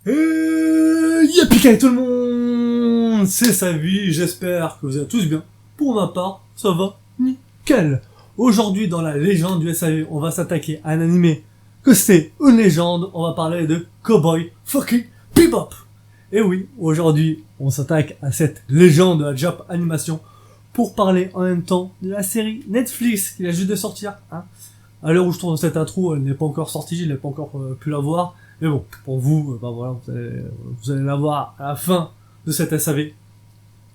Yippee tout le monde, c'est Savi, j'espère que vous allez tous bien. Pour ma part, ça va nickel. Aujourd'hui, dans la légende du SAV, on va s'attaquer à un animé que c'est une légende. On va parler de Cowboy fucking Bebop. Et oui, aujourd'hui, on s'attaque à cette légende de la Jap Animation pour parler en même temps de la série Netflix qui vient juste de sortir. À l'heure où je tourne cette intro, elle n'est pas encore sortie, je n'ai pas encore pu la voir. Mais bon, pour vous, voilà, vous allez la voir à la fin de cette SAV.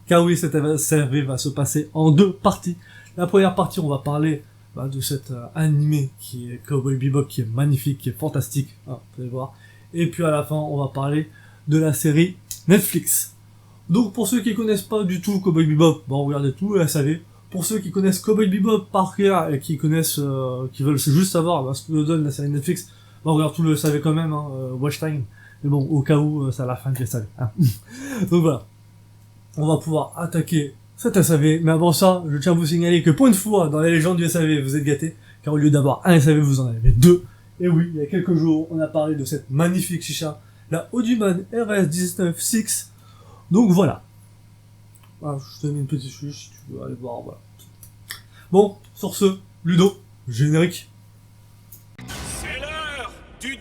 Car oui, cette SAV va se passer en deux parties. La première partie, on va parler de cet animé qui est Cowboy Bebop, qui est magnifique, qui est fantastique, vous allez voir. Et puis à la fin, on va parler de la série Netflix. Donc pour ceux qui connaissent pas du tout Cowboy Bebop, regardez tout la SAV. Pour ceux qui connaissent Cowboy Bebop par cœur et qui connaissent, qui veulent juste savoir ce que nous donne la série Netflix, regarde tout le SAV quand même, watch time. Mais bon, au cas où, c'est à la fin du SAV. Donc voilà. On va pouvoir attaquer cet SAV, mais avant ça, je tiens à vous signaler que pour une fois, dans les légendes du SAV, vous êtes gâtés, car au lieu d'avoir un SAV, vous en avez deux. Et oui, il y a quelques jours, on a parlé de cette magnifique chicha, la Audioman RS196. Donc voilà. Je te mets une petite fiche si tu veux aller voir, voilà. Bon, sur ce, Ludo, générique. C'est l'heure du...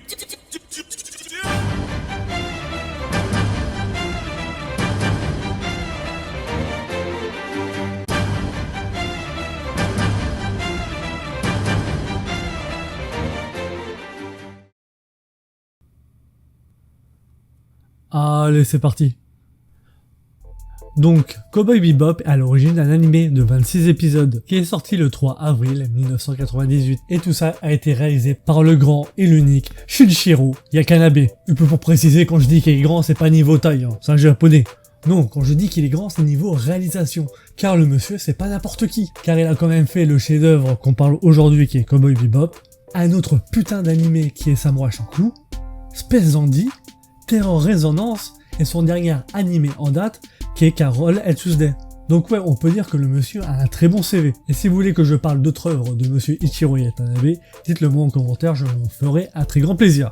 Allez, c'est parti. Donc, Cowboy Bebop est à l'origine d'un animé de 26 épisodes qui est sorti le 3 avril 1998. Et tout ça a été réalisé par le grand et l'unique Shinichiro Yakanabe. Et puis pour préciser, quand je dis qu'il est grand, c'est pas niveau taille, c'est un japonais. Non, quand je dis qu'il est grand, c'est niveau réalisation. Car le monsieur, c'est pas n'importe qui. Car il a quand même fait le chef-d'œuvre qu'on parle aujourd'hui qui est Cowboy Bebop, un autre putain d'animé qui est Samurai Champloo, Space Dandy, Terror Resonance et son dernier animé en date qui est Carol and Tuesday. Donc ouais, on peut dire que le monsieur a un très bon CV. Et si vous voulez que je parle d'autres œuvres de monsieur Ichiro Watanabe, dites-le moi en commentaire, je m'en ferai un très grand plaisir.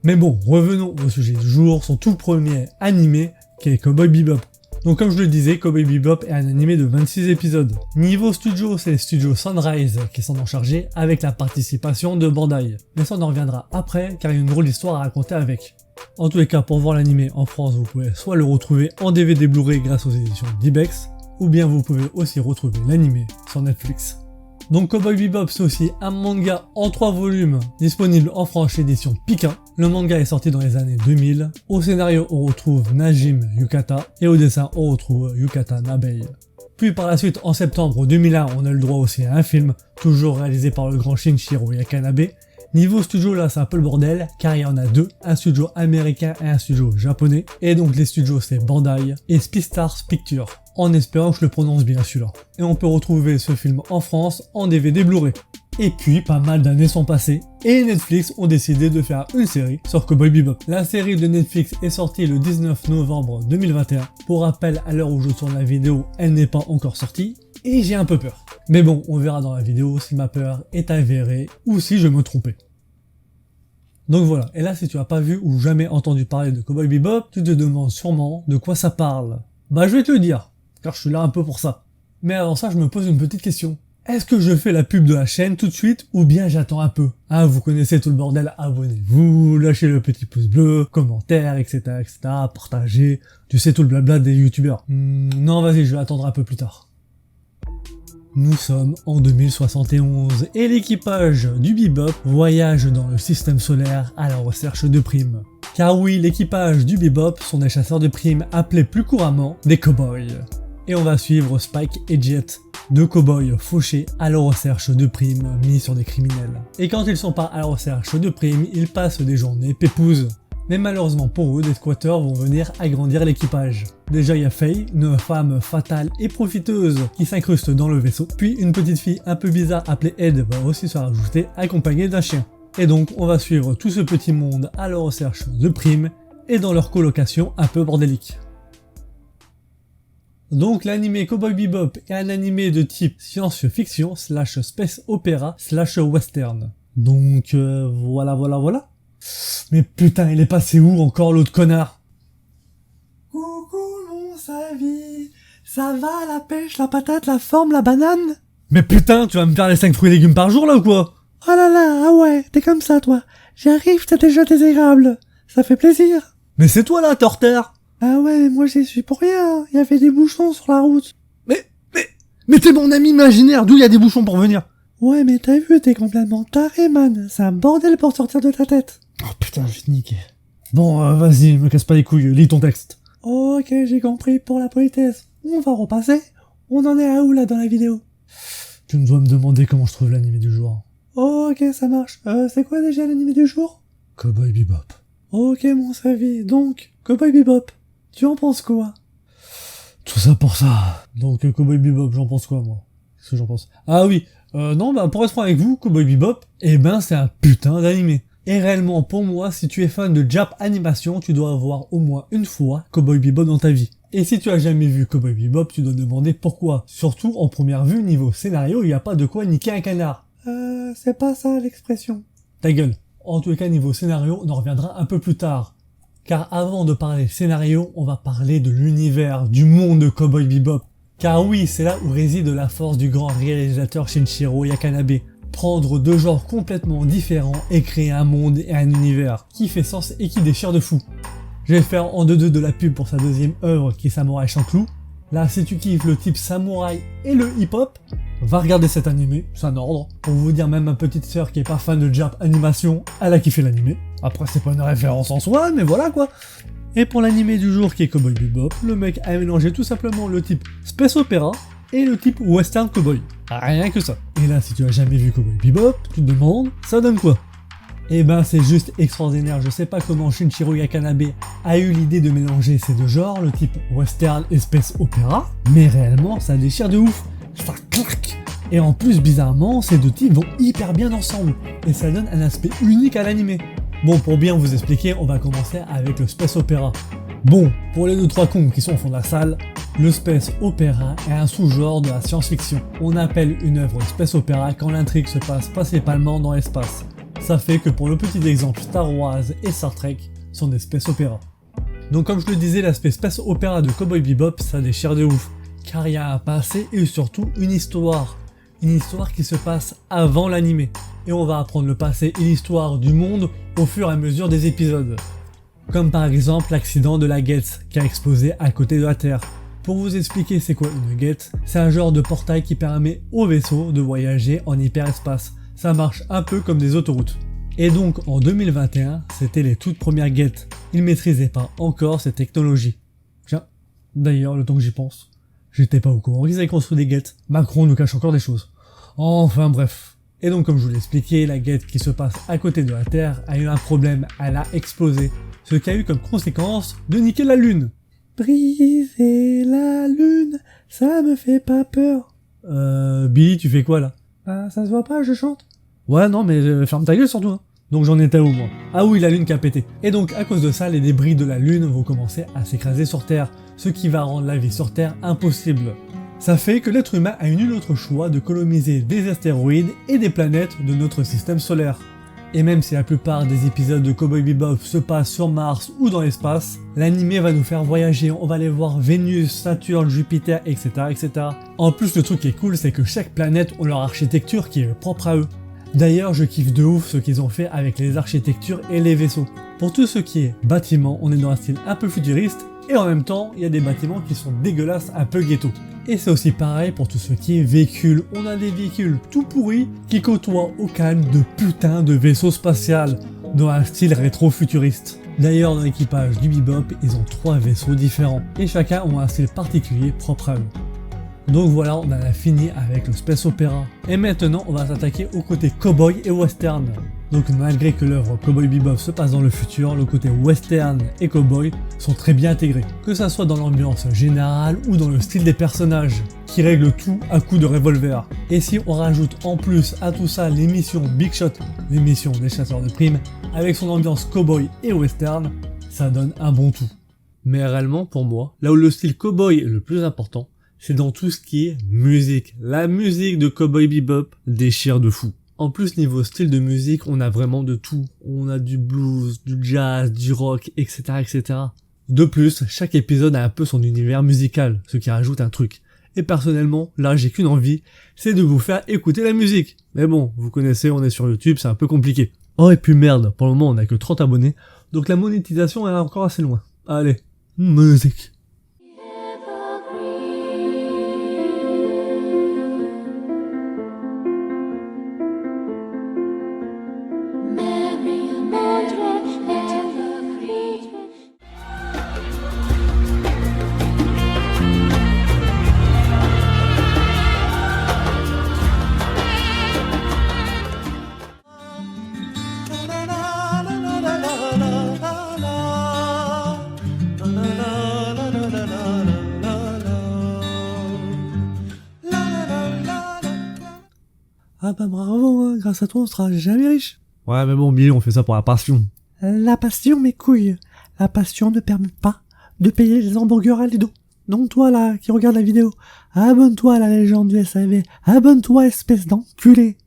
Mais bon, revenons au sujet du jour, son tout premier animé qui est Cowboy Bebop. Donc comme je le disais, Cowboy Bebop est un animé de 26 épisodes. Niveau studio, c'est le studio Sunrise qui s'en ont chargé avec la participation de Bandai. Mais ça on en reviendra après car il y a une drôle d'histoire à raconter avec. En tous les cas, pour voir l'animé en France, vous pouvez soit le retrouver en DVD Blu-ray grâce aux éditions d'Ibex, ou bien vous pouvez aussi retrouver l'animé sur Netflix. Donc Cowboy Bebop, c'est aussi un manga en 3 volumes, disponible en France chez édition Pika. Le manga est sorti dans les années 2000. Au scénario, on retrouve Najim Yukata, et au dessin, on retrouve Yukata Nabei. Puis par la suite, en septembre 2001, on a le droit aussi à un film, toujours réalisé par le grand Shinichiro Yakanabe. Niveau studio, là c'est un peu le bordel, car il y en a deux, un studio américain et un studio japonais, et donc les studios c'est Bandai et Speedstars Pictures, en espérant que je le prononce bien celui-là. Et on peut retrouver ce film en France en DVD Blu-ray. Et puis pas mal d'années sont passées, et Netflix ont décidé de faire une série sur Cowboy Bebop. La série de Netflix est sortie le 19 novembre 2021, pour rappel à l'heure où je tourne la vidéo, elle n'est pas encore sortie, et j'ai un peu peur. Mais bon, on verra dans la vidéo si ma peur est avérée ou si je me trompais. Donc voilà, et là si tu n'as pas vu ou jamais entendu parler de Cowboy Bebop, tu te demandes sûrement de quoi ça parle. Bah je vais te le dire, car je suis là un peu pour ça. Mais avant ça, je me pose une petite question. Est-ce que je fais la pub de la chaîne tout de suite ou bien j'attends un peu? Vous connaissez tout le bordel, abonnez-vous, lâchez le petit pouce bleu, commentaires, etc., partagez, tu sais tout le blabla des youtubeurs. Non vas-y, je vais attendre un peu plus tard. Nous sommes en 2071 et l'équipage du Bebop voyage dans le système solaire à la recherche de primes. Car oui, l'équipage du Bebop sont des chasseurs de primes appelés plus couramment des cowboys. Et on va suivre Spike et Jet, deux cowboys fauchés à la recherche de primes mis sur des criminels. Et quand ils sont pas à la recherche de primes, ils passent des journées pépouses. Mais malheureusement pour eux, des squatteurs vont venir agrandir l'équipage. Déjà il y a Faye, une femme fatale et profiteuse qui s'incruste dans le vaisseau, puis une petite fille un peu bizarre appelée Ed va aussi se rajouter, accompagnée d'un chien. Et donc on va suivre tout ce petit monde à la recherche de primes et dans leur colocation un peu bordélique. Donc l'anime Cowboy Bebop est un animé de type science-fiction / space opéra / western. Donc voilà. Mais putain, il est passé où encore l'autre connard? Coucou mon Savi, ça va la pêche, la patate, la forme, la banane? Mais putain, tu vas me faire les 5 fruits et légumes par jour là ou quoi? Oh là là, ah ouais, t'es comme ça toi. J'arrive, t'es déjà désagréable. Ça fait plaisir. Mais c'est toi là, t'es en retard. Ah ouais, mais moi j'y suis pour rien. Il y avait des bouchons sur la route. Mais t'es mon ami imaginaire, d'où il y a des bouchons pour venir? Ouais, mais t'as vu, t'es complètement taré, man. C'est un bordel pour sortir de ta tête. Oh putain, je vais te niquer. Bon, vas-y, me casse pas les couilles, lis ton texte. Ok, j'ai compris, pour la politesse. On va repasser. On en est à où là dans la vidéo? Tu me dois me demander comment je trouve l'animé du jour. Ok, ça marche. C'est quoi déjà l'animé du jour? Cowboy Bebop. Ok, mon Savi, donc, Cowboy Bebop. Tu en penses quoi? Tout ça pour ça. Donc, Cowboy Bebop, j'en pense quoi, moi? Qu'est-ce que j'en pense? Ah oui, non, bah, pour être franc avec vous, Cowboy Bebop, eh ben, c'est un putain d'animé. Et réellement, pour moi, si tu es fan de Jap Animation, tu dois avoir au moins une fois Cowboy Bebop dans ta vie. Et si tu as jamais vu Cowboy Bebop, tu dois demander pourquoi. Surtout, en première vue, niveau scénario, il n'y a pas de quoi niquer un canard. C'est pas ça l'expression. Ta gueule. En tout cas, niveau scénario, on en reviendra un peu plus tard. Car avant de parler scénario, on va parler de l'univers, du monde de Cowboy Bebop. Car oui, c'est là où réside la force du grand réalisateur Shinichiro Watanabe. Prendre deux genres complètement différents et créer un monde et un univers qui fait sens et qui déchire de fou. Je vais faire en deux de la pub pour sa deuxième œuvre qui est Samurai Champloo. Là, si tu kiffes le type samouraï et le hip-hop, va regarder cet animé, c'est un ordre. Pour vous dire, même ma petite sœur qui est pas fan de Jap Animation, elle a kiffé l'animé. Après, c'est pas une référence en soi, mais voilà quoi. Et pour l'animé du jour qui est Cowboy Bebop, le mec a mélangé tout simplement le type Space Opera et le type Western Cowboy. Rien que ça. Et là, si tu as jamais vu Cowboy Bebop, tu te demandes, ça donne quoi? Eh ben, c'est juste extraordinaire. Je sais pas comment Shinichiro Watanabe a eu l'idée de mélanger ces deux genres, le type Western et Space Opera, mais réellement, ça déchire de ouf. Ça claque. Et en plus, bizarrement, ces deux types vont hyper bien ensemble, et ça donne un aspect unique à l'animé. Bon, pour bien vous expliquer, on va commencer avec le Space Opera. Bon, pour les 2-3 cons qui sont au fond de la salle, le Space Opera est un sous-genre de la science-fiction. On appelle une œuvre Space Opera quand l'intrigue se passe principalement dans l'espace. Ça fait que pour le petit exemple, Star Wars et Star Trek sont des Space Opera. Donc comme je le disais, l'aspect Space Opera de Cowboy Bebop, ça déchire de ouf. Car il y a un passé et surtout une histoire. Une histoire qui se passe avant l'animé. Et on va apprendre le passé et l'histoire du monde au fur et à mesure des épisodes. Comme par exemple l'accident de la Geth qui a explosé à côté de la Terre. Pour vous expliquer c'est quoi une Geth, c'est un genre de portail qui permet aux vaisseaux de voyager en hyperespace. Ça marche un peu comme des autoroutes. Et donc en 2021, c'était les toutes premières Geth. Ils maîtrisaient pas encore cette technologie. Tiens, d'ailleurs le temps que j'y pense, j'étais pas au courant qu'ils avaient construit des Geth. Macron nous cache encore des choses. Enfin bref. Et donc comme je vous l'ai expliqué, la Geth qui se passe à côté de la Terre a eu un problème, elle a explosé. Ce qui a eu comme conséquence de niquer la Lune. Briser la Lune, ça me fait pas peur. Billy, tu fais quoi là? Ça se voit pas, je chante. Ouais, non, mais ferme ta gueule surtout. Hein. Donc j'en étais où moi? Ah oui, la Lune qui a pété. Et donc à cause de ça, les débris de la Lune vont commencer à s'écraser sur Terre, ce qui va rendre la vie sur Terre impossible. Ça fait que l'être humain a eu nul autre choix de coloniser des astéroïdes et des planètes de notre système solaire. Et même si la plupart des épisodes de Cowboy Bebop se passent sur Mars ou dans l'espace, l'animé va nous faire voyager, on va aller voir Vénus, Saturne, Jupiter, etc., etc. En plus, le truc qui est cool, c'est que chaque planète a leur architecture qui est propre à eux. D'ailleurs, je kiffe de ouf ce qu'ils ont fait avec les architectures et les vaisseaux. Pour tout ce qui est bâtiments, on est dans un style un peu futuriste, et en même temps, il y a des bâtiments qui sont dégueulasses, un peu ghetto. Et c'est aussi pareil pour tout ce qui est véhicules. On a des véhicules tout pourris qui côtoient au calme de putain de vaisseaux spatials, dans un style rétro-futuriste. D'ailleurs, dans l'équipage du Bebop, ils ont 3 vaisseaux différents, et chacun a un style particulier propre à eux. Donc voilà, on en a fini avec le Space Opera. Et maintenant, on va s'attaquer au côté cowboy et western. Donc malgré que l'œuvre Cowboy Bebop se passe dans le futur, le côté western et cowboy sont très bien intégrés. Que ça soit dans l'ambiance générale ou dans le style des personnages, qui règlent tout à coups de revolver. Et si on rajoute en plus à tout ça l'émission Big Shot, l'émission des chasseurs de primes, avec son ambiance cowboy et western, ça donne un bon tout. Mais réellement pour moi, là où le style cowboy est le plus important, c'est dans tout ce qui est musique. La musique de Cowboy Bebop déchire de fou. En plus, niveau style de musique, on a vraiment de tout. On a du blues, du jazz, du rock, etc., etc. De plus, chaque épisode a un peu son univers musical, ce qui rajoute un truc. Et personnellement, là, j'ai qu'une envie, c'est de vous faire écouter la musique. Mais bon, vous connaissez, on est sur YouTube, c'est un peu compliqué. Oh, et puis merde, pour le moment, on a que 30 abonnés, donc la monétisation est encore assez loin. Allez, musique. Ah bah bravo, hein, grâce à toi on sera jamais riche. Ouais mais bon Billy, on fait ça pour la passion. La passion mes couilles. La passion ne permet pas de payer les hamburgers à Lido. Donc toi là, qui regarde la vidéo, abonne-toi à la légende du SAV. Abonne-toi espèce d'enculé.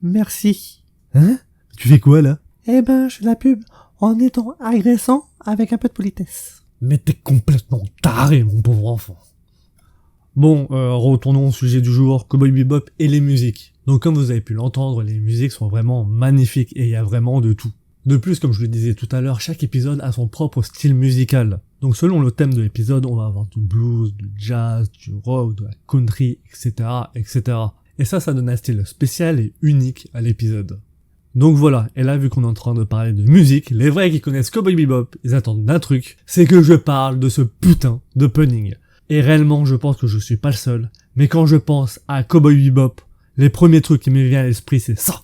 Merci. Hein? Tu fais quoi là? Eh ben je fais de la pub en étant agressant avec un peu de politesse. Mais t'es complètement taré mon pauvre enfant. Bon, retournons au sujet du jour, Cowboy Bebop et les musiques. Donc comme vous avez pu l'entendre, les musiques sont vraiment magnifiques et il y a vraiment de tout. De plus, comme je le disais tout à l'heure, chaque épisode a son propre style musical. Donc selon le thème de l'épisode, on va avoir du blues, du jazz, du rock, de la country, etc., etc. Et ça donne un style spécial et unique à l'épisode. Donc voilà, et là vu qu'on est en train de parler de musique, les vrais qui connaissent Cowboy Bebop, ils attendent d'un truc, c'est que je parle de ce putain d'opening. Et réellement, je pense que je suis pas le seul, mais quand je pense à Cowboy Bebop, les premiers trucs qui me viennent à l'esprit, c'est ça.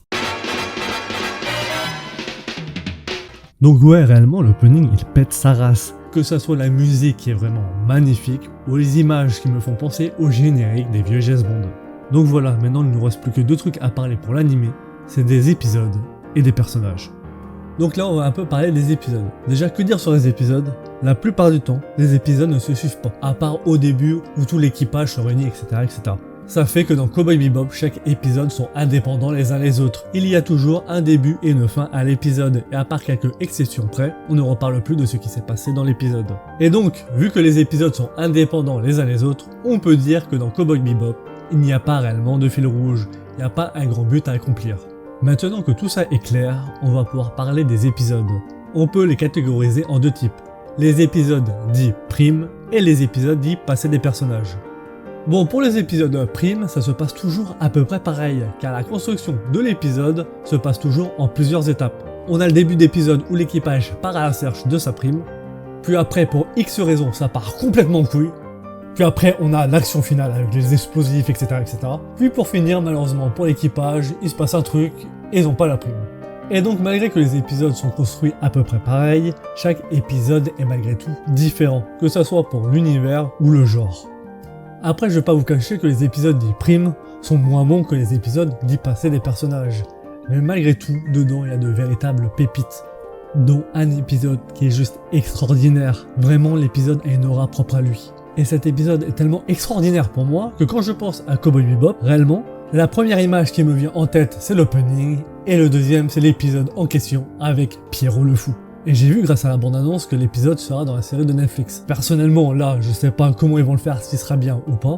Donc ouais, réellement, l'opening, il pète sa race. Que ça soit la musique qui est vraiment magnifique, ou les images qui me font penser au générique des vieux James Bond. Donc voilà, maintenant il ne nous reste plus que deux trucs à parler pour l'animé, c'est des épisodes et des personnages. Donc là, on va un peu parler des épisodes. Déjà, que dire sur les épisodes? La plupart du temps, les épisodes ne se suivent pas, à part au début où tout l'équipage se réunit, etc., etc. Ça fait que dans Cowboy Bebop, chaque épisode sont indépendants les uns les autres. Il y a toujours un début et une fin à l'épisode, et à part quelques exceptions près, on ne reparle plus de ce qui s'est passé dans l'épisode. Et donc, vu que les épisodes sont indépendants les uns les autres, on peut dire que dans Cowboy Bebop, il n'y a pas réellement de fil rouge, il n'y a pas un grand but à accomplir. Maintenant que tout ça est clair, on va pouvoir parler des épisodes. On peut les catégoriser en deux types. Les épisodes dits primes et les épisodes dits passé des personnages. Bon, pour les épisodes primes, ça se passe toujours à peu près pareil, car la construction de l'épisode se passe toujours en plusieurs étapes. On a le début d'épisode où l'équipage part à la recherche de sa prime, puis après pour X raisons ça part complètement en couille, puis après on a l'action finale avec les explosifs, etc., etc. Puis pour finir, malheureusement pour l'équipage, il se passe un truc et ils n'ont pas la prime. Et donc malgré que les épisodes sont construits à peu près pareil, chaque épisode est malgré tout différent, que ça soit pour l'univers ou le genre. Après, je vais pas vous cacher que les épisodes dits primes sont moins bons que les épisodes dits passés des personnages. Mais malgré tout, dedans, il y a de véritables pépites. Dont un épisode qui est juste extraordinaire. Vraiment, l'épisode a une aura propre à lui. Et cet épisode est tellement extraordinaire pour moi que quand je pense à Cowboy Bebop, réellement, la première image qui me vient en tête, c'est l'opening. Et le deuxième, c'est l'épisode en question avec Pierrot le Fou. Et j'ai vu grâce à la bande-annonce que l'épisode sera dans la série de Netflix. Personnellement, là, je sais pas comment ils vont le faire, s'il sera bien ou pas.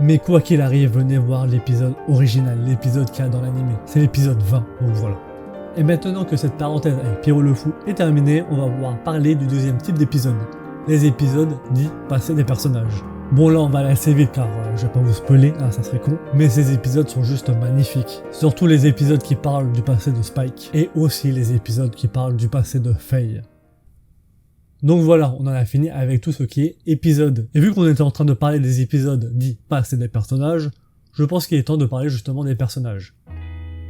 Mais quoi qu'il arrive, venez voir l'épisode original, l'épisode qu'il y a dans l'anime. C'est l'épisode 20, donc voilà. Et maintenant que cette parenthèse avec Pierrot le Fou est terminée, on va pouvoir parler du deuxième type d'épisode. Les épisodes dits passés des personnages. Bon là on va aller assez vite car je vais pas vous spoiler, hein, ça serait con. Mais ces épisodes sont juste magnifiques. Surtout les épisodes qui parlent du passé de Spike. Et aussi les épisodes qui parlent du passé de Faye. Donc voilà, on en a fini avec tout ce qui est épisode. Et vu qu'on était en train de parler des épisodes dits passés des personnages, je pense qu'il est temps de parler justement des personnages.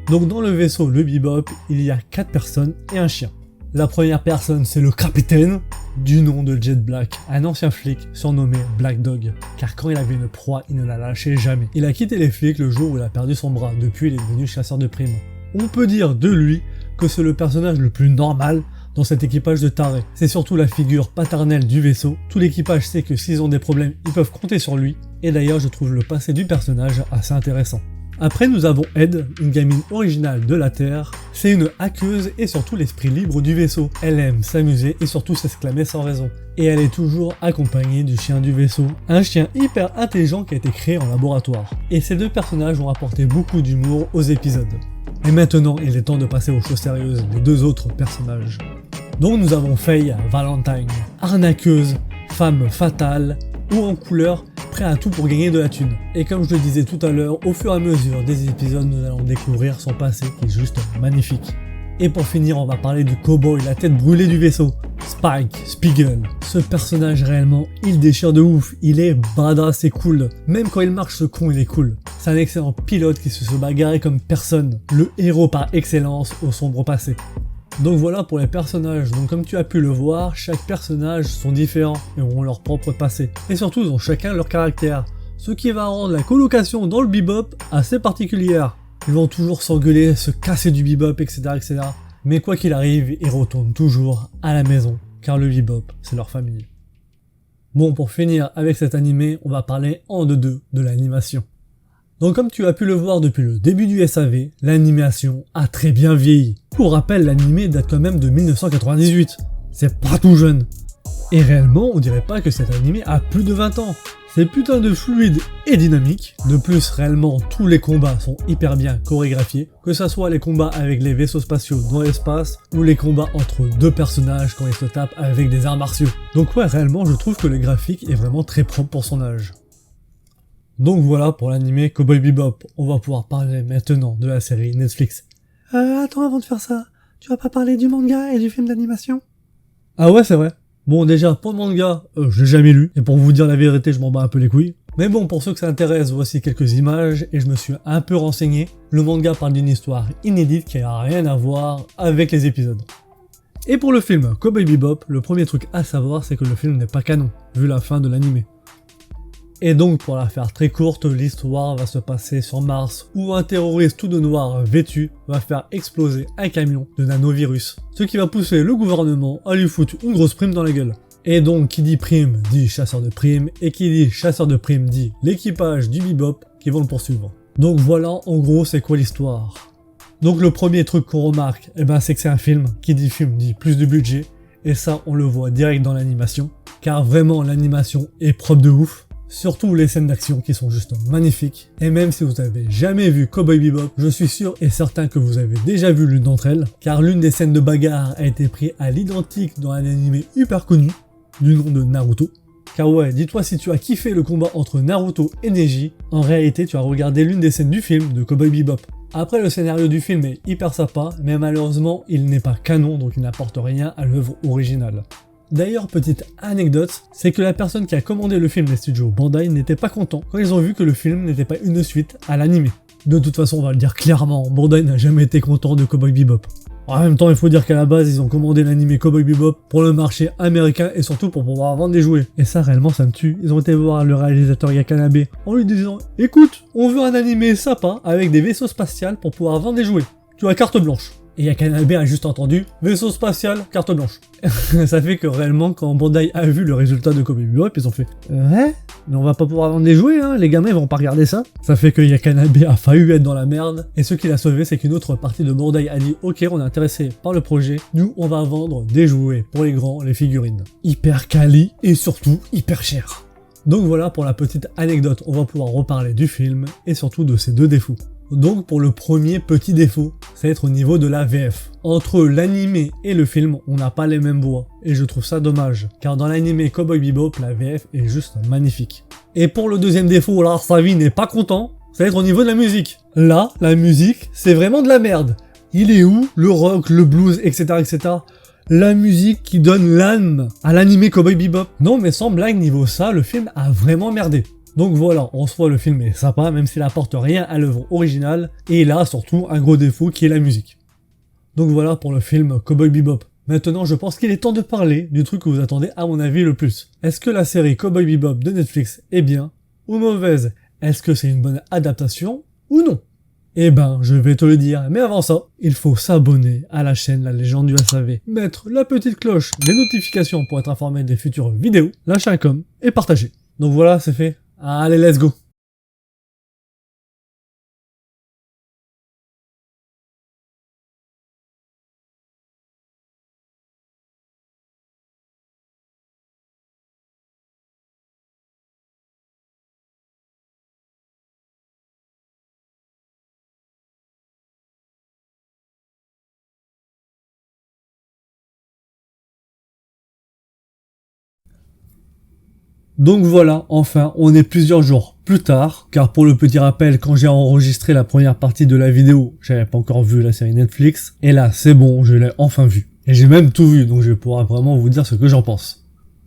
Donc dans le vaisseau, le Bebop, il y a 4 personnes et un chien. La première personne, c'est le capitaine, du nom de Jet Black, un ancien flic surnommé Black Dog, car quand il avait une proie, il ne la lâchait jamais. Il a quitté les flics le jour où il a perdu son bras, depuis il est devenu chasseur de primes. On peut dire de lui que c'est le personnage le plus normal dans cet équipage de tarés. C'est surtout la figure paternelle du vaisseau, tout l'équipage sait que s'ils ont des problèmes, ils peuvent compter sur lui, et d'ailleurs je trouve le passé du personnage assez intéressant. Après nous avons Ed, une gamine originale de la Terre. C'est une hackeuse et surtout l'esprit libre du vaisseau. Elle aime s'amuser et surtout s'exclamer sans raison. Et elle est toujours accompagnée du chien du vaisseau, un chien hyper intelligent qui a été créé en laboratoire. Et ces deux personnages ont apporté beaucoup d'humour aux épisodes. Et maintenant, il est temps de passer aux choses sérieuses des deux autres personnages. Donc nous avons Faye Valentine, arnaqueuse, femme fatale, haut en couleur, prêt à tout pour gagner de la thune. Et comme je le disais tout à l'heure, au fur et à mesure des épisodes, nous allons découvrir son passé qui est juste magnifique. Et pour finir, on va parler du cowboy, la tête brûlée du vaisseau, Spike Spiegel. Ce personnage réellement, il déchire de ouf, il est badass et cool. Même quand il marche, ce con, il est cool. C'est un excellent pilote qui se bagarrer comme personne. Le héros par excellence au sombre passé. Donc voilà pour les personnages, donc comme tu as pu le voir, chaque personnage sont différents et ont leur propre passé. Et surtout ils ont chacun leur caractère, ce qui va rendre la colocation dans le bebop assez particulière. Ils vont toujours s'engueuler, se casser du bebop, etc. etc. Mais quoi qu'il arrive, ils retournent toujours à la maison, car le bebop c'est leur famille. Bon, pour finir avec cet animé, on va parler en deux de l'animation. Donc comme tu as pu le voir depuis le début du SAV, l'animation a très bien vieilli. Pour rappel, l'animé date quand même de 1998. C'est pas tout jeune. Et réellement, on dirait pas que cet animé a plus de 20 ans. C'est putain de fluide et dynamique. De plus, réellement, tous les combats sont hyper bien chorégraphiés. Que ça soit les combats avec les vaisseaux spatiaux dans l'espace, ou les combats entre deux personnages quand ils se tapent avec des arts martiaux. Donc ouais, réellement, je trouve que le graphique est vraiment très propre pour son âge. Donc voilà pour l'animé Cowboy Bebop, on va pouvoir parler maintenant de la série Netflix. Attends, avant de faire ça, tu vas pas parler du manga et du film d'animation? Ah ouais, c'est vrai. Bon, déjà, pour le manga, je l'ai jamais lu, et pour vous dire la vérité, je m'en bats un peu les couilles. Mais bon, pour ceux que ça intéresse, voici quelques images, et je me suis un peu renseigné. Le manga parle d'une histoire inédite qui a rien à voir avec les épisodes. Et pour le film Cowboy Bebop, le premier truc à savoir, c'est que le film n'est pas canon, vu la fin de l'animé. Et donc pour la faire très courte, l'histoire va se passer sur Mars, où un terroriste tout de noir vêtu va faire exploser un camion de nanovirus, ce qui va pousser le gouvernement à lui foutre une grosse prime dans la gueule. Et donc qui dit prime dit chasseur de primes, et qui dit chasseur de primes dit l'équipage du Bebop qui vont le poursuivre. Donc voilà en gros c'est quoi l'histoire. Donc le premier truc qu'on remarque, c'est que c'est un film, qui dit film dit plus de budget, et ça on le voit direct dans l'animation, car vraiment l'animation est propre de ouf. Surtout les scènes d'action qui sont juste magnifiques. Et même si vous avez jamais vu Cowboy Bebop, je suis sûr et certain que vous avez déjà vu l'une d'entre elles, car l'une des scènes de bagarre a été prise à l'identique dans un animé hyper connu, du nom de Naruto. Car ouais, dis-toi si tu as kiffé le combat entre Naruto et Neji, en réalité tu as regardé l'une des scènes du film de Cowboy Bebop. Après le scénario du film est hyper sympa, mais malheureusement il n'est pas canon donc il n'apporte rien à l'œuvre originale. D'ailleurs, petite anecdote, c'est que la personne qui a commandé le film des studios Bandai n'était pas content quand ils ont vu que le film n'était pas une suite à l'anime. De toute façon, on va le dire clairement, Bandai n'a jamais été content de Cowboy Bebop. En même temps, il faut dire qu'à la base, ils ont commandé l'anime Cowboy Bebop pour le marché américain et surtout pour pouvoir vendre des jouets. Et ça, réellement, ça me tue. Ils ont été voir le réalisateur Yakanabe en lui disant « Écoute, on veut un anime sympa avec des vaisseaux spatials pour pouvoir vendre des jouets. Tu as carte blanche. » Et Yakanabe a juste entendu « Vaisseau spatial, carte blanche ». Ça fait que réellement, quand Bandai a vu le résultat de Cowboy Bebop, ils ont fait « Ouais, mais on va pas pouvoir vendre des jouets, hein, les gamins ils vont pas regarder ça ». Ça fait que Yakanabe a failli être dans la merde, et ce qui l'a sauvé, c'est qu'une autre partie de Bandai a dit « Ok, on est intéressé par le projet, nous on va vendre des jouets pour les grands, les figurines. Hyper quali, et surtout hyper cher ». Donc voilà pour la petite anecdote, on va pouvoir reparler du film, et surtout de ses deux défauts. Donc pour le premier petit défaut, ça va être au niveau de la VF. Entre l'animé et le film, on n'a pas les mêmes voix, et je trouve ça dommage, car dans l'animé Cowboy Bebop, la VF est juste magnifique. Et pour le deuxième défaut, alors Savi n'est pas content, ça va être au niveau de la musique. Là, la musique, c'est vraiment de la merde. Il est où le rock, le blues, etc. etc. La musique qui donne l'âme à l'animé Cowboy Bebop. Non mais sans blague, niveau ça, le film a vraiment merdé. Donc voilà, en soi le film est sympa, même s'il apporte rien à l'œuvre originale, et il a surtout un gros défaut qui est la musique. Donc voilà pour le film Cowboy Bebop. Maintenant je pense qu'il est temps de parler du truc que vous attendez à mon avis le plus. Est-ce que la série Cowboy Bebop de Netflix est bien ou mauvaise? Est-ce que c'est une bonne adaptation ou non? Eh ben, je vais te le dire, mais avant ça, il faut s'abonner à la chaîne La Légende du SAV, mettre la petite cloche des notifications pour être informé des futures vidéos, lâcher un com et partager. Donc voilà, c'est fait. Allez, let's go! Donc voilà, enfin, on est plusieurs jours plus tard, car pour le petit rappel, quand j'ai enregistré la première partie de la vidéo, j'avais pas encore vu la série Netflix, et là, c'est bon, je l'ai enfin vue. Et j'ai même tout vu, donc je vais pouvoir vraiment vous dire ce que j'en pense.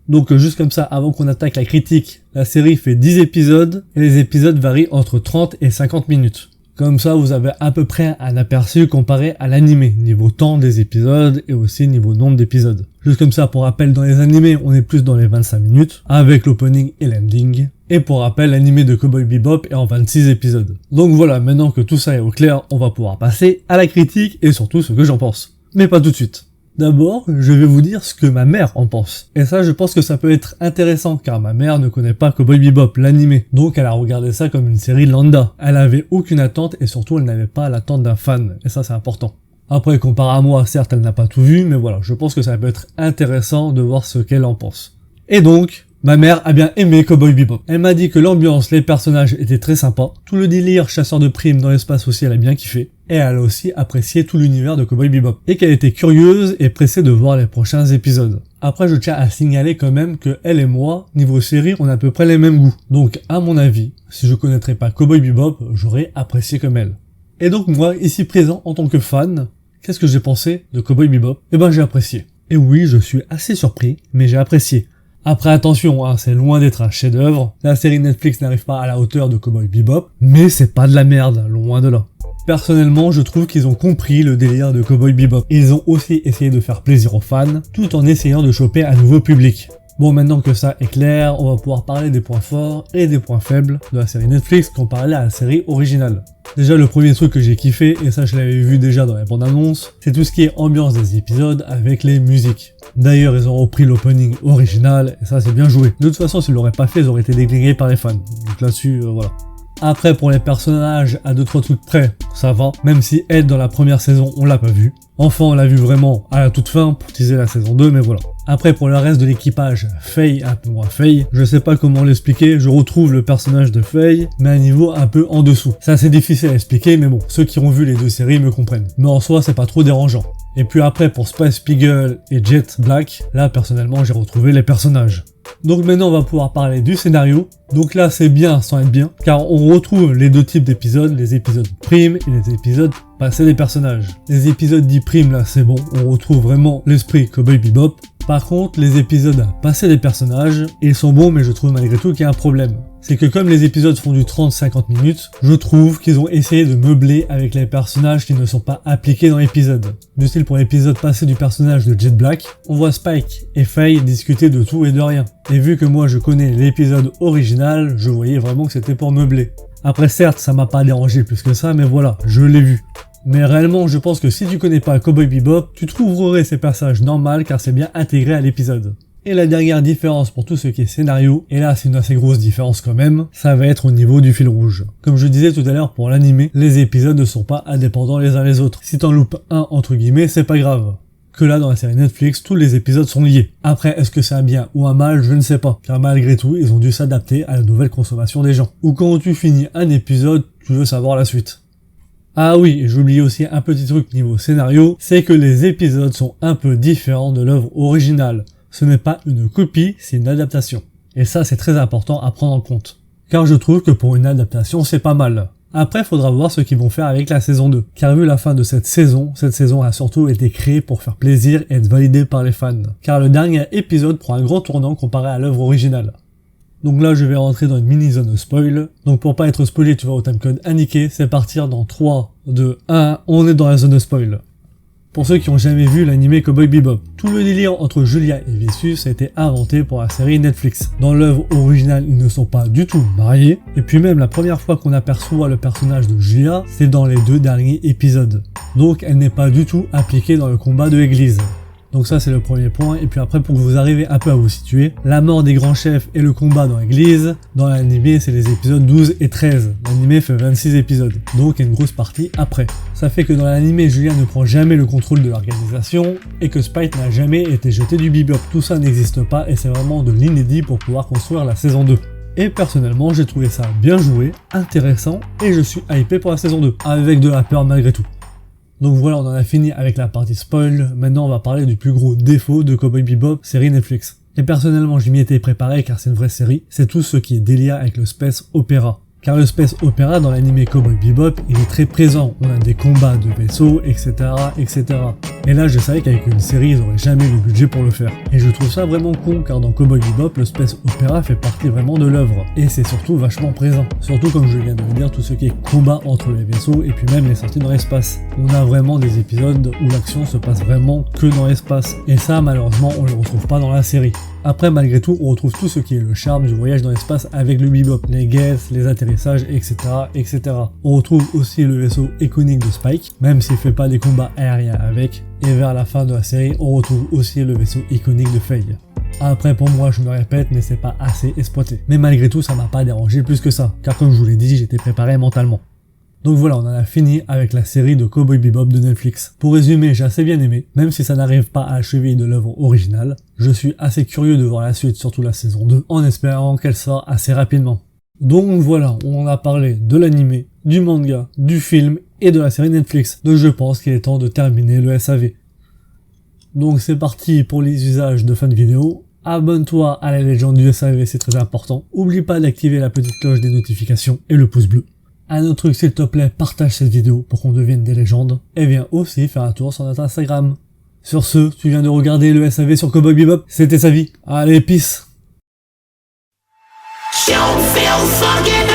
Donc juste comme ça, avant qu'on attaque la critique, la série fait 10 épisodes, et les épisodes varient entre 30 et 50 minutes. Comme ça, vous avez à peu près un aperçu comparé à l'animé, niveau temps des épisodes et aussi niveau nombre d'épisodes. Juste comme ça, pour rappel, dans les animés, on est plus dans les 25 minutes, avec l'opening et l'ending. Et pour rappel, l'animé de Cowboy Bebop est en 26 épisodes. Donc voilà, maintenant que tout ça est au clair, on va pouvoir passer à la critique et surtout ce que j'en pense. Mais pas tout de suite. D'abord, je vais vous dire ce que ma mère en pense. Et ça, je pense que ça peut être intéressant, car ma mère ne connaît pas Cowboy Bebop, l'animé. Donc elle a regardé ça comme une série lambda. Elle avait aucune attente et surtout elle n'avait pas l'attente d'un fan. Et ça, c'est important. Après, comparé à moi, certes, elle n'a pas tout vu, mais voilà, je pense que ça peut être intéressant de voir ce qu'elle en pense. Et donc, ma mère a bien aimé Cowboy Bebop. Elle m'a dit que l'ambiance, les personnages étaient très sympas. Tout le délire chasseur de primes dans l'espace aussi, elle a bien kiffé. Et elle a aussi apprécié tout l'univers de Cowboy Bebop. Et qu'elle était curieuse et pressée de voir les prochains épisodes. Après, je tiens à signaler quand même que elle et moi, niveau série, on a à peu près les mêmes goûts. Donc, à mon avis, si je connaîtrais pas Cowboy Bebop, j'aurais apprécié comme elle. Et donc moi, ici présent en tant que fan, qu'est-ce que j'ai pensé de Cowboy Bebop? Eh ben j'ai apprécié. Et oui, je suis assez surpris, mais j'ai apprécié. Après attention, hein, c'est loin d'être un chef-d'œuvre. La série Netflix n'arrive pas à la hauteur de Cowboy Bebop, mais c'est pas de la merde, loin de là. Personnellement, je trouve qu'ils ont compris le délire de Cowboy Bebop. Ils ont aussi essayé de faire plaisir aux fans, tout en essayant de choper un nouveau public. Bon, maintenant que ça est clair, on va pouvoir parler des points forts et des points faibles de la série Netflix comparée à la série originale. Déjà, le premier truc que j'ai kiffé, et ça je l'avais vu déjà dans les bandes annonces, c'est tout ce qui est ambiance des épisodes avec les musiques. D'ailleurs, ils ont repris l'opening original, et ça c'est bien joué. De toute façon, s'ils l'auraient pas fait, ils auraient été déglingués par les fans. Donc là-dessus, voilà. Après, pour les personnages, à 2-3 trucs près, ça va, même si Ed dans la première saison, on l'a pas vu. Enfin, on l'a vu vraiment à la toute fin pour teaser la saison 2, mais voilà. Après, pour le reste de l'équipage, Faye, un peu moins Faye, je sais pas comment l'expliquer, je retrouve le personnage de Faye, mais à un niveau un peu en dessous. C'est assez difficile à expliquer, mais bon, ceux qui ont vu les deux séries me comprennent. Mais en soi, c'est pas trop dérangeant. Et puis après, pour Spice Spiegel et Jet Black, là, personnellement, j'ai retrouvé les personnages. Donc maintenant on va pouvoir parler du scénario. Donc là c'est bien sans être bien, car on retrouve les deux types d'épisodes, les épisodes primes et les épisodes passés des personnages. Les épisodes dits primes là c'est bon, on retrouve vraiment l'esprit Cowboy Bebop. Par contre les épisodes passés des personnages, ils sont bons mais je trouve malgré tout qu'il y a un problème. C'est que comme les épisodes font du 30-50 minutes, je trouve qu'ils ont essayé de meubler avec les personnages qui ne sont pas appliqués dans l'épisode. Du style pour l'épisode passé du personnage de Jet Black, on voit Spike et Faye discuter de tout et de rien. Et vu que moi je connais l'épisode original, je voyais vraiment que c'était pour meubler. Après certes ça m'a pas dérangé plus que ça, mais voilà, je l'ai vu. Mais réellement je pense que si tu connais pas Cowboy Bebop, tu trouverais ces passages normaux car c'est bien intégré à l'épisode. Et la dernière différence pour tout ce qui est scénario, et là c'est une assez grosse différence quand même, ça va être au niveau du fil rouge. Comme je disais tout à l'heure pour l'animé, les épisodes ne sont pas indépendants les uns les autres. Si t'en loupes un entre guillemets, c'est pas grave. Que là dans la série Netflix, tous les épisodes sont liés. Après, est-ce que c'est un bien ou un mal, je ne sais pas. Car malgré tout, ils ont dû s'adapter à la nouvelle consommation des gens. Ou quand tu finis un épisode, tu veux savoir la suite. Ah oui, et j'oublie aussi un petit truc niveau scénario, c'est que les épisodes sont un peu différents de l'œuvre originale. Ce n'est pas une copie, c'est une adaptation. Et ça, c'est très important à prendre en compte. Car je trouve que pour une adaptation, c'est pas mal. Après, faudra voir ce qu'ils vont faire avec la saison 2. Car vu la fin de cette saison a surtout été créée pour faire plaisir et être validée par les fans. Car le dernier épisode prend un grand tournant comparé à l'œuvre originale. Donc là, je vais rentrer dans une mini zone spoil. Donc pour pas être spoilé, tu vas au timecode indiqué. C'est partir dans 3, 2, 1, on est dans la zone de spoil. Pour ceux qui ont jamais vu l'animé Cowboy Bebop, tout le délire entre Julia et Vicious a été inventé pour la série Netflix. Dans l'œuvre originale, ils ne sont pas du tout mariés, et puis même la première fois qu'on aperçoit le personnage de Julia, c'est dans les 2 derniers épisodes. Donc elle n'est pas du tout appliquée dans le combat de l'église. Donc ça c'est le premier point, et puis après pour que vous arriviez un peu à vous situer, la mort des grands chefs et le combat dans l'église, dans l'animé c'est les épisodes 12 et 13, l'animé fait 26 épisodes, donc il y a une grosse partie après. Ça fait que dans l'animé Julia ne prend jamais le contrôle de l'organisation, et que Spike n'a jamais été jeté du Bebop, tout ça n'existe pas et c'est vraiment de l'inédit pour pouvoir construire la saison 2. Et personnellement j'ai trouvé ça bien joué, intéressant, et je suis hypé pour la saison 2, avec de la peur malgré tout. Donc voilà, on en a fini avec la partie spoil. Maintenant, on va parler du plus gros défaut de Cowboy Bebop, série Netflix. Et personnellement, je m'y étais préparé car c'est une vraie série, c'est tout ce qui est délire avec le space opéra. Car le space opéra dans l'anime Cowboy Bebop, il est très présent, on a des combats de vaisseaux, etc., etc. Et là, je savais qu'avec une série, ils auraient jamais le budget pour le faire. Et je trouve ça vraiment con, car dans Cowboy Bebop, le space opéra fait partie vraiment de l'œuvre. Et c'est surtout vachement présent. Surtout comme je viens de le dire, tout ce qui est combat entre les vaisseaux, et puis même les sorties dans l'espace. On a vraiment des épisodes où l'action se passe vraiment que dans l'espace. Et ça, malheureusement, on le retrouve pas dans la série. Après, malgré tout, on retrouve tout ce qui est le charme du voyage dans l'espace avec le bebop, les guesses, les atterrissages, etc., etc. On retrouve aussi le vaisseau iconique de Spike, même s'il fait pas des combats aériens avec, et vers la fin de la série, on retrouve aussi le vaisseau iconique de Faye. Après, pour moi, je me répète, mais c'est pas assez exploité. Mais malgré tout, ça m'a pas dérangé plus que ça, car comme je vous l'ai dit, j'étais préparé mentalement. Donc voilà, on en a fini avec la série de Cowboy Bebop de Netflix. Pour résumer, j'ai assez bien aimé, même si ça n'arrive pas à la cheville de l'œuvre originale. Je suis assez curieux de voir la suite, surtout la saison 2, en espérant qu'elle sorte assez rapidement. Donc voilà, on a parlé de l'animé, du manga, du film et de la série Netflix. Donc je pense qu'il est temps de terminer le SAV. Donc c'est parti pour les usages de fin de vidéo. Abonne-toi à la légende du SAV, c'est très important. Oublie pas d'activer la petite cloche des notifications et le pouce bleu. Un autre truc, s'il te plaît, partage cette vidéo pour qu'on devienne des légendes. Et viens aussi faire un tour sur notre Instagram. Sur ce, tu viens de regarder le SAV sur Cowboy Bebop. C'était sa vie. Allez, peace. You feel fucking